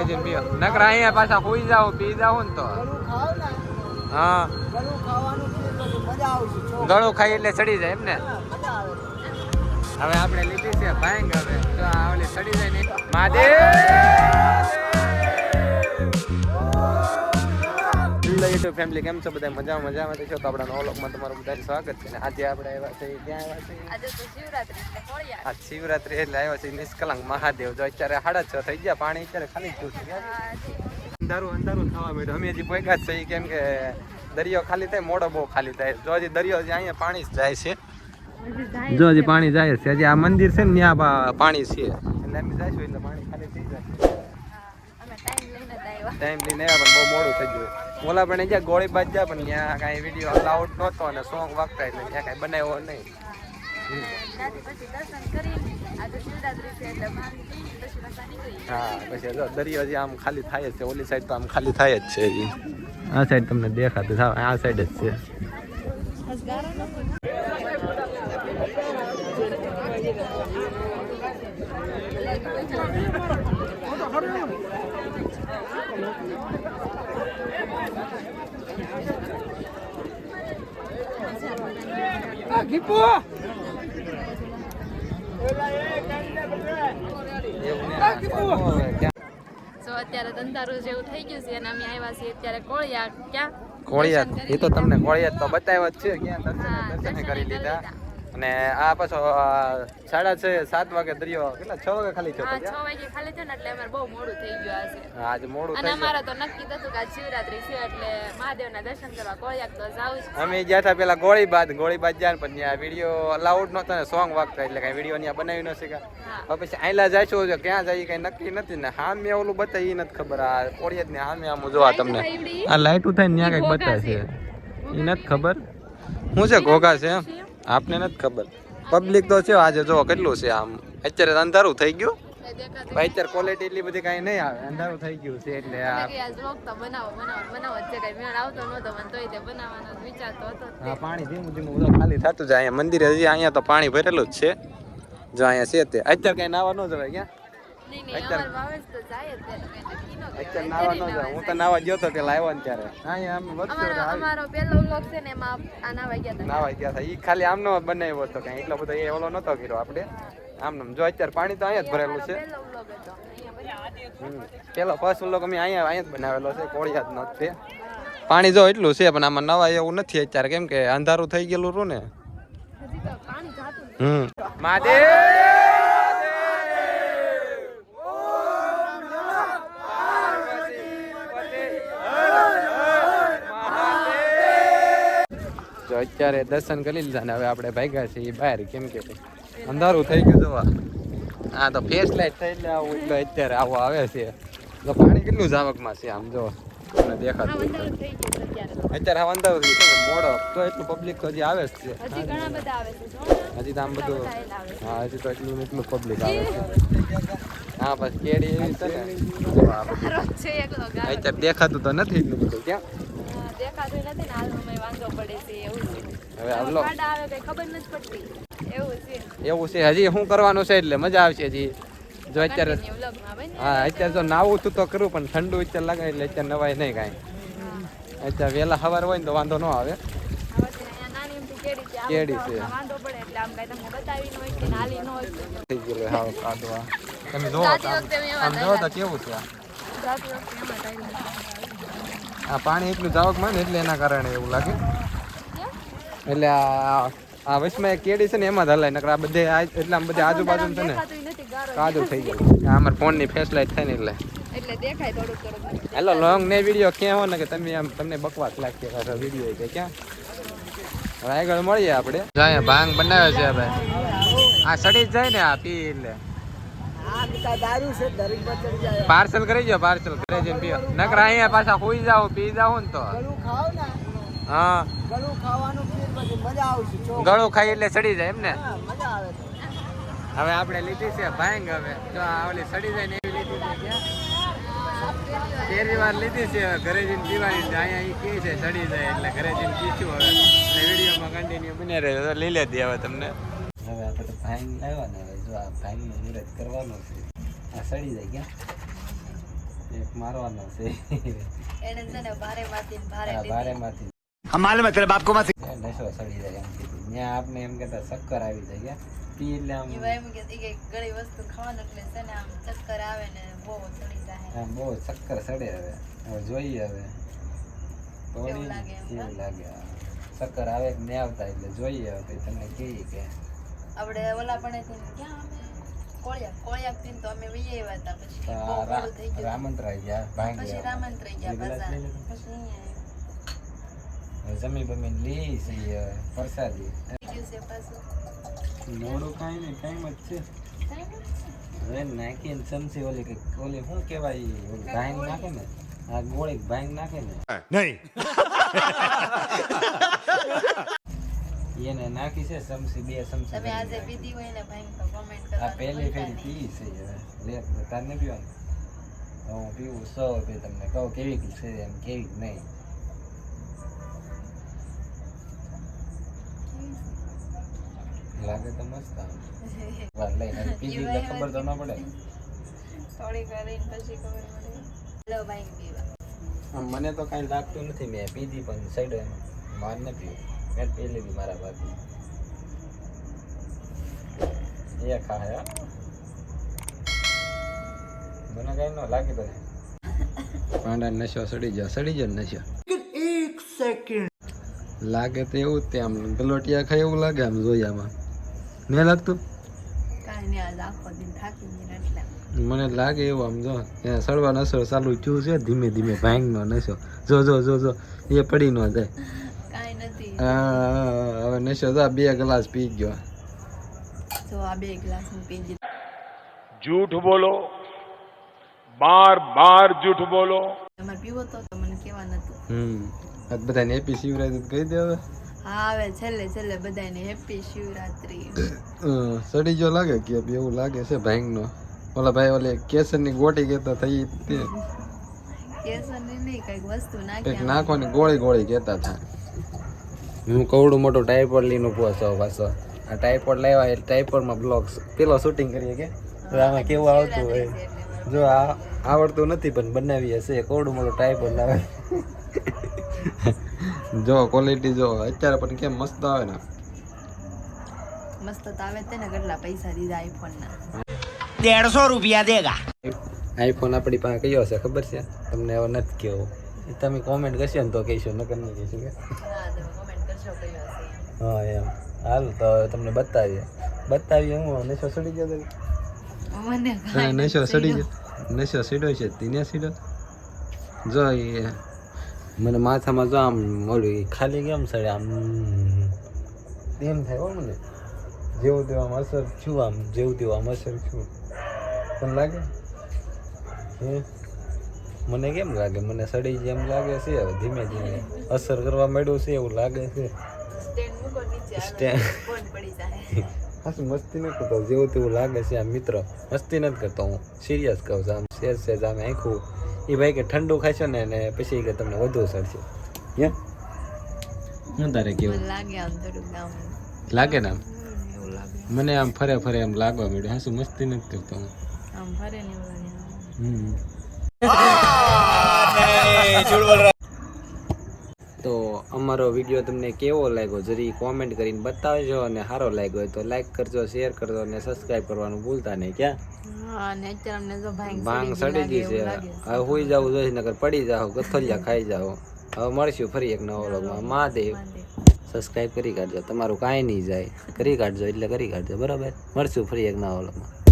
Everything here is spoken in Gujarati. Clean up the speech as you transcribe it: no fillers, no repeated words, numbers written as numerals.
જઈને પીઓ નકર અહીંયા પાછા સુઈ જાવ પી જાવ ને તો હા ગળું ખાઈ એટલે ચડી જાય એમ ને હવે આપણે લીધી છે ભાંગ હવે તો આ ઓલી ચડી જાય ને મહાદેવ યુટ્યુબ ફેમિલી કેમ છો બધા મજામાં છો તો આપણા નવા વ્લોગમાં તમારું બધાનું સ્વાગત છે ને આજે આપણે આવ્યા છે ક્યાં આવ્યા છે આજે તો શિવરાત્રી એટલે કોળિયા આજ શિવરાત્રી એટલે આવ્યા છે નિષ્કલંક મહાદેવ જો અત્યારે 6:30 થઈ ગયા પાણી અત્યારે ખાલી જ છે અંધારું થવા માંડ્યું અમે હજી પહોંચ્યા જ છે કેમ કે દરિયો ખાલી થાય મોડો બહુ ખાલી થાય જો હજી દરિયો અહીંયા પાણી જ જાય છે જો હજી પાણી જાય છે હજી આ મંદિર છે ને ત્યાં પાણી છે એટલે અમે જઈશું એટલે પાણી ખાલી થઈ જાય ટાઈમ લઈને આવ્યા પણ બહુ મોડું થઈ ગયું ઓલા પણ જ્યાં ગોળીબાજ ગયા પણ ત્યાં કાંઈ વિડીયો અલાઉડ નહોતો અને સોંગ વાગતા એટલે ત્યાં કાંઈ બનાવ્યો નહીં હા પછી જો દરિયો હજી આમ ખાલી થાય જ છે ઓલી સાઈડ તો આમ ખાલી થાય જ છે હજી આ સાઈડ તમને દેખાતું થાય આ સાઈડ જ છે અત્યારે અંધારું જેવું થઈ ગયું છે અને અમે આવ્યા છીએ અત્યારે કોળિયા ક્યાં કોળિયાદ એ તો તમને કોળિયાદ તો બતાવ્યા જ છે ક્યાં દર્શન કરી લીધા અને આ પાછો 6:30-7 વાગે દરિયો કેટલા 6 વાગે ખાલી થયો 6 વાગે ખાલી થયો ને એટલે અમારે બહુ મોડું થઈ ગયું હશે આજે મોડું થઈ અને અમારે તો નક્કી થતું કે આજ શિવરાત્રી છે એટલે મહાદેવના દર્શન કરવા કોળિયાક તો જાવું જ અમે ગયા હતા પેલા ગોળીબાદ ગયા પણ ત્યાં વિડીયો અલાઉડ નહોતો ને સોંગ વાગતા એટલે કઈ વિડીયો ત્યાં બનાવી ન શક્યા હવે પછી આયલા જઈશું ક્યાં જાય કઈ નક્કી નથી ને સામે ઓલું બતાવી એ નથી ખબર આ કોળિયાદ ને સામે આમ જોવા તમને આ લાઈટું થાય ને ત્યાં કઈક બતાવે છે એ નથી ખબર શું છે ઘોઘા છે આપને નથી ખબર પબ્લિક તો છે આજે જો કેટલું છે આમ અત્યારે અંધારું થઈ ગયું અત્યારે ક્વોલિટી એટલી બધી કઈ નહીં આવે અંધારું થઈ ગયું છે એટલે આ પાણી ધીમું ધીમું ખાલી થતું જાય અહીંયા મંદિરે હજી અહીંયા તો પાણી ભરેલું જ છે જો અહીંયા છે તે અત્યારે કઈ નાવા ન જવાય ક્યાં અત્યારે નાવા ન જવાય હું તો નાવા ગયો તો પેલા આવ્યો ને ત્યારે અહીંયા આમ અમારો પહેલો વ્લોગ છે ને એમાં આ નાવા ગયા હતા ઈ ખાલી આમનો બનાવ્યો હતો કઈ એટલો બધો એ ઓલો નતો કર્યો આપણે આમ જો અત્યારે પાણી તો અહીંયા જ ભરેલું છે પેલો ફર્સ્ટ વ્લોગ અમે અહીંયા જ બનાવેલો છે કોળિયાદ નો છે પાણી જો એટલું છે પણ આમાં નવા એવું નથી અત્યારે કેમ કે અંધારું થઈ ગયેલું રૂ ને મહાદેવ અત્યારે દર્શન કરી લીધા ને હવે આપણે ભાગ્યા છીએ બહાર કેમ કે અંધારું થઈ ગયું જોવા હા તો ફેસ લાઈટ થઈ એટલે આવું એટલે અત્યારે આવો આવે છે તો પાણી કેટલું જાવકમાં છે આમ જો તમને દેખાતું અત્યારે હા અંધારું મોડો તો એટલું પબ્લિક હજી આવે જ છે હજી તો આમ બધું હા હજી તો એટલું પબ્લિક આવે છે હા બસ કેડી એવી છે ને અત્યારે દેખાતું તો નથી એટલું બધું ક્યાં દેખાતું નથી ને હાલમાં વાંધો પડે છે એવું છે હવે આવલો આવે કઈ ખબર નથી પડતી એવું છે હજી શું કરવાનું છે એટલે મજા આવશે હજી જો અત્યારે હા અત્યારે જો નાવું તું તો કરું પણ ઠંડુ અત્યારે લાગે એટલે અત્યારે નવાય નહીં કાંઈ અત્યારે વહેલા સવાર હોય ને તો વાંધો ન આવે કેડી છે થઈ ગયેલું હા કાઢવા તમે જોવો આમ જોવો તો કેવું છે આ પાણી એટલું જાવકમાં ને એટલે એના કારણે એવું લાગે એટલે આ વચમાં એક કેડી છે ને એમાં જ હલાય નકર આ બધે એટલે આમ બધે આજુબાજુ છે ને કાદું થઈ ગયું અમારા ફોનની ફેસ લાઈટ થાય ને એટલે દેખાય થોડુંક હેલો લોંગ ને વિડીયો ક્યાં હો ને કે તમે આમ તમને બકવાસ લાગશે વિડીયો કે ક્યાં હવે આગળ મળીએ આપણે અહીંયા ભાંગ બનાવે છે હવે આ સડી જાય ને આ પી એટલે પાર્સલ કરી જાઓ પાર્સલ કરે છે નકર અહીંયા પાછા સુઈ જાવ પી જાવ ને તો હા ગળું ખાઈ એટલે સડી જાય એમ ને હવે આપણે લીધી છે ભાંગ હવે જો આ ઓલી સડી જાય ને એવી લીધી છે પહેલી વાર લીધી છે ઘરે જઈને પીવાની અહીંયા એ કે છે સડી જાય એટલે ઘરે જઈને પીશું હવે એટલે વિડીયોમાં કન્ટિન્યુ બને રહે લઈ લેતી હવે તમને હવે આપણે ભાંગ લાવ્યા ને જો આ ભાંગનો મુહૂર્ત કરવાનો છે આ સડી જાય ક્યાં મારવાનો છે એને છે ને ભારે માંથી ભારેમાંથી हम मालूम है तेरे बाप को मत નશો સડી જાય એમ કીધું ત્યાં આપણે એમ કહેતા ચક્કર આવી જાય પી એટલે આમ એમ કે ઘણી વસ્તુ ખાવાનું એટલે છે ને આમ ચક્કર આવે ને બહુ ચડી જાય આમ બહુ ચક્કર સડે હવે જોઈએ હવે કેવું લાગે એમ કેવું લાગે ચક્કર આવે કે નહીં આવતા એટલે જોઈએ હવે તો તમને કહીએ કે આપણે ઓલા પણ ક્યાં અમે કોળિયાક થી તો અમે વહી આવ્યા હતા પછી બહુ મોડું થઈ ગયું રામંતરાઈ ગયા ભાંગ પછી રામંતરાઈ ગયા પાછા પછી જમી બમીને લઈ છે પ્રસાદી દિવસે પાછું મોડું કાંઈ નહીં ટાઈમ જ છે હવે નાખીને ચમચી ઓલી શું કહેવાય ઓલી ભાંગ નાખે ને આ ગોળી ભાંગ નાખે ને नहीं એને નાખી છે ચમચી 2 ચમચી તમે આજે પીધી હોય ને ભાઈ તો કોમેન્ટ આ કરવાનું પહેલી ભૂલતા ફેરી નહીં. પી છે હવે લે તાર ને પીવાનું હું પીવું સો પછી તમને કહું કેવી છે એમ કેવી નહીં લાગે તો મસ્ત આમ વાર લઈને પીધી એટલે ખબર તો ન પડે થોડીક વાર રહીને પછી ખબર પડે લો ભાઈ પીવા આમ મને તો કાંઈ લાગતું નથી મેં પીધી પણ સાઈડ એમ માર ન પીવું મેં પી લીધી મારા બાકી એ ખાય હા મને કાંઈ ન લાગે તો પાંડા નશો સડી જાય નશો एक सेकंड લાગે તો એવું જ તે આમ ગલોટિયા ખાય એવું લાગે આમ જોયામાં નહીં લાગતું કાંઈ નહીં આજ આખો દિન થાકી ગઈ એટલે મને લાગે એવું આમ જો ત્યાં સડવા નશો ચાલુ થયું છે ધીમે ધીમે ભાંગનો નશો જો જો જો જો એ પડી ન જાય કાંઈ નથી હવે નશો તો 2 ગ્લાસ પી ગયો જો આ 2 ગ્લાસ હું પી દીધું झूठ बोलो बार बार झूठ बोलो તમારે પીવો તો મને કહેવા નતું આ બધાને હેપી શિવરાત્રી કહી દે હવે હા હવે છેલ્લે બધાને હેપી શિવરાત્રી સડી જો લાગે કે એવું લાગે છે ભાંગનો ઓલા ભાઈ ઓલે કેસરની ગોટી કહેતા થઈ તે કેસરની નહીં કઈક વસ્તુ એક નાખી નાખવાની ગોળી કહેતા હતા હું કવડું મોટું ટાઈપોડ લઈને ઉભો છું પાછો આ ટાઈપોડ લાવ્યા એટલે ટાઈપોડમાં બ્લોગ્સ પેલો શૂટિંગ કરીએ કે તો આમાં કેવું આવતું હોય જો આ આવડતું નથી પણ બનાવી હશે કવડું મોટું ટાઈપોડ લાવે જો ક્વોલિટી જો અત્યારે પણ કેમ મસ્ત આવે ને મસ્ત તો આવે તે ને કેટલા પૈસા દીધા આઈફોન ના 150 रुपया देगा આઈફોન આપણી પાસે કયો છે ખબર છે તમને હવે નથી કહેવું તમે કોમેન્ટ કરશો ને તો કહીશો નકર નહીં કહીશું કે હા તમે કોમેન્ટ કરશો કયો હશે હા એમ હાલ તો હવે તમને બતાવીએ હું નશો સડી ગયો મને નશો સડી ગયો નશો સીડો છે તીને સીડો જો એ મને માથામાં જો આમ ઓલું ખાલી કેમ સડે આમ એમ થાય હો મને જેવું તેવું આમ અસર છું આમ જેવું તેવું આમ અસર છું તને લાગે હે મને કેમ લાગે મને સડી જેમ લાગે છે હવે ધીમે ધીમે અસર કરવા માંડ્યું છે એવું લાગે છે સ્ટેન્ડ મૂકો નીચે સ્ટેન્ડ ફોન પડી જાય હા મસ્તી નથી કરતો જેવું તેવું લાગે છે આ મિત્ર મસ્તી નથી કરતો હું સિરિયસ કહું છું આમ સેજ આમ આખું એ ભાઈ કે ઠંડુ ખાશો ને અને પછી કે તમને વધુ સડશે હું તારે કેવું મને લાગે આમ થોડુંક આમ લાગે ને આમ એવું લાગે મને આમ ફરે એમ લાગવા મળ્યું હા શું મસ્તી નથી કરતો હું આમ ફરે ને એવું લાગે તો અમારો વિડીયો તમને કેવો લાગ્યો જરી કોમેન્ટ કરીને બતાવજો અને સારો લાગ્યો હોય તો લાઈક કરજો શેર કરજો અને સબસ્ક્રાઇબ કરવાનું ભૂલતા નહીં ક્યાં હા ને અત્યારે અમને જો ભાંગ સડી ગઈ છે હવે હોઈ જવું જોઈએ નકર પડી જાઓ ગથલિયા ખાઈ જાઓ હવે મળશું ફરી એક નવો વ્લોગમાં મહાદેવ સબસ્ક્રાઇબ કરી કાઢજો તમારું કાંઈ નહીં જાય કરી કાઢજો એટલે કરી કાઢજો બરાબર મળશું ફરી એક નવા વ્લોગમાં